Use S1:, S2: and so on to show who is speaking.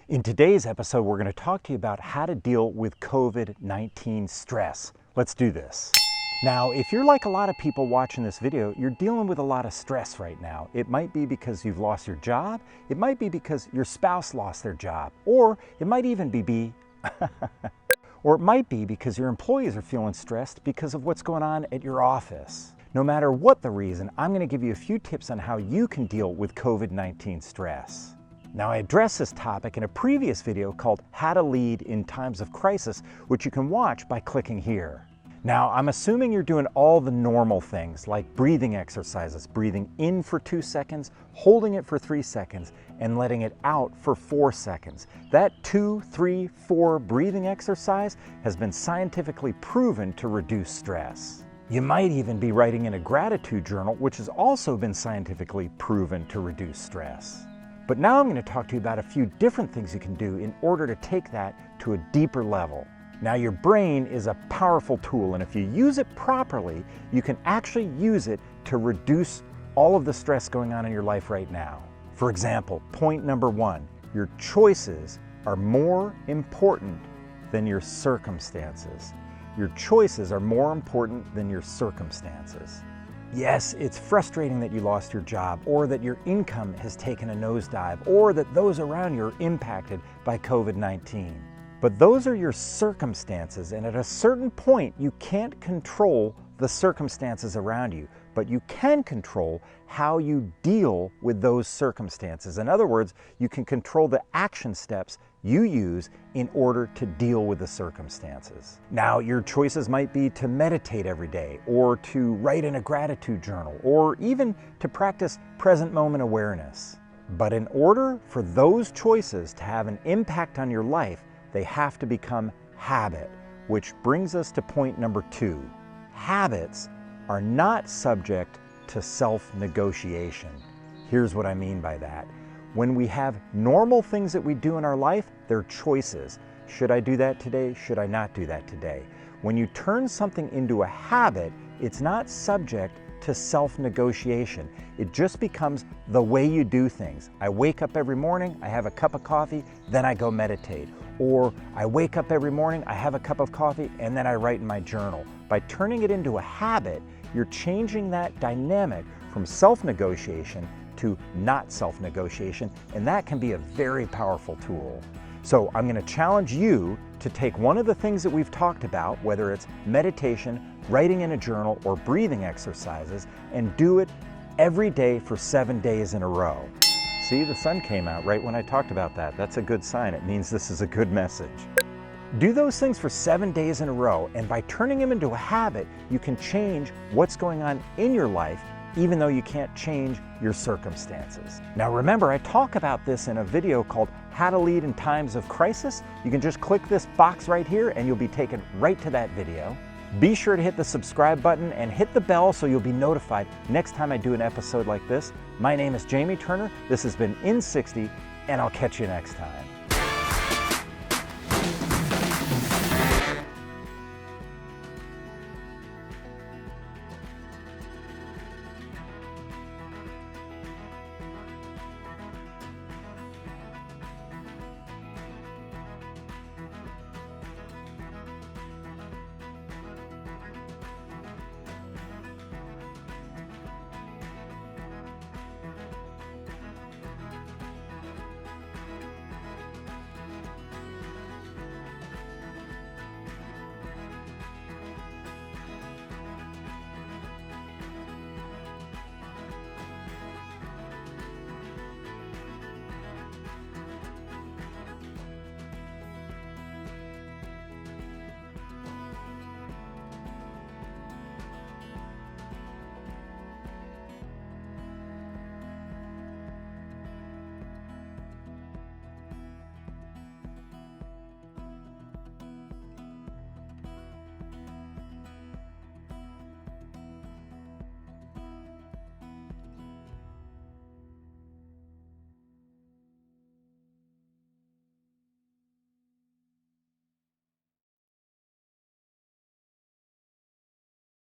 S1: In today's episode, we're going to talk to you about how to deal with COVID-19 stress. Let's do this. Now, if you're like a lot of people watching this video, you're dealing with a lot of stress right now. It might be because you've lost your job, it might be because your spouse lost their job, or it might even be or it might be because your employees are feeling stressed because of what's going on at your office. No matter what the reason, I'm going to give you a few tips on how you can deal with COVID-19 stress. Now, I addressed this topic in a previous video called How to Lead in Times of Crisis, which you can watch by clicking here. Now, I'm assuming you're doing all the normal things like breathing exercises, breathing in for 2 seconds, holding it for 3 seconds, and letting it out for 4 seconds. That 2, 3, 4 breathing exercise has been scientifically proven to reduce stress. You might even be writing in a gratitude journal, which has also been scientifically proven to reduce stress. But now I'm going to talk to you about a few different things you can do in order to take that to a deeper level. Now, your brain is a powerful tool, and if you use it properly, you can actually use it to reduce all of the stress going on in your life right now. For example, point number 1, your choices are more important than your circumstances. Your choices are more important than your circumstances. Yes, it's frustrating that you lost your job, or that your income has taken a nosedive, or that those around you are impacted by COVID-19. But those are your circumstances, and at a certain point, you can't control the circumstances around you, but you can control how you deal with those circumstances. In other words, you can control the action steps you use in order to deal with the circumstances. Now, your choices might be to meditate every day, or to write in a gratitude journal, or even to practice present moment awareness. But in order for those choices to have an impact on your life, they have to become habit, which brings us to point number 2. Habits are not subject to self-negotiation. Here's what I mean by that. When we have normal things that we do in our life, they're choices. Should I do that today? Should I not do that today? When you turn something into a habit, it's not subject to self-negotiation. It just becomes the way you do things. I wake up every morning, I have a cup of coffee, then I go meditate. Or I wake up every morning, I have a cup of coffee, and then I write in my journal. By turning it into a habit, you're changing that dynamic from self-negotiation to not self-negotiation, and that can be a very powerful tool. So I'm going to challenge you to take one of the things that we've talked about, whether it's meditation, writing in a journal, or breathing exercises, and do it every day for 7 days in a row. See, the sun came out right when I talked about that. That's a good sign. It means this is a good message. Do those things for 7 days in a row, and by turning them into a habit, you can change what's going on in your life, even though you can't change your circumstances. Now remember, I talk about this in a video called How to Lead in Times of Crisis. You can just click this box right here and you'll be taken right to that video. Be sure to hit the subscribe button and hit the bell so you'll be notified next time I do an episode like this. My name is Jamie Turner. This has been In 60, and I'll catch you next time.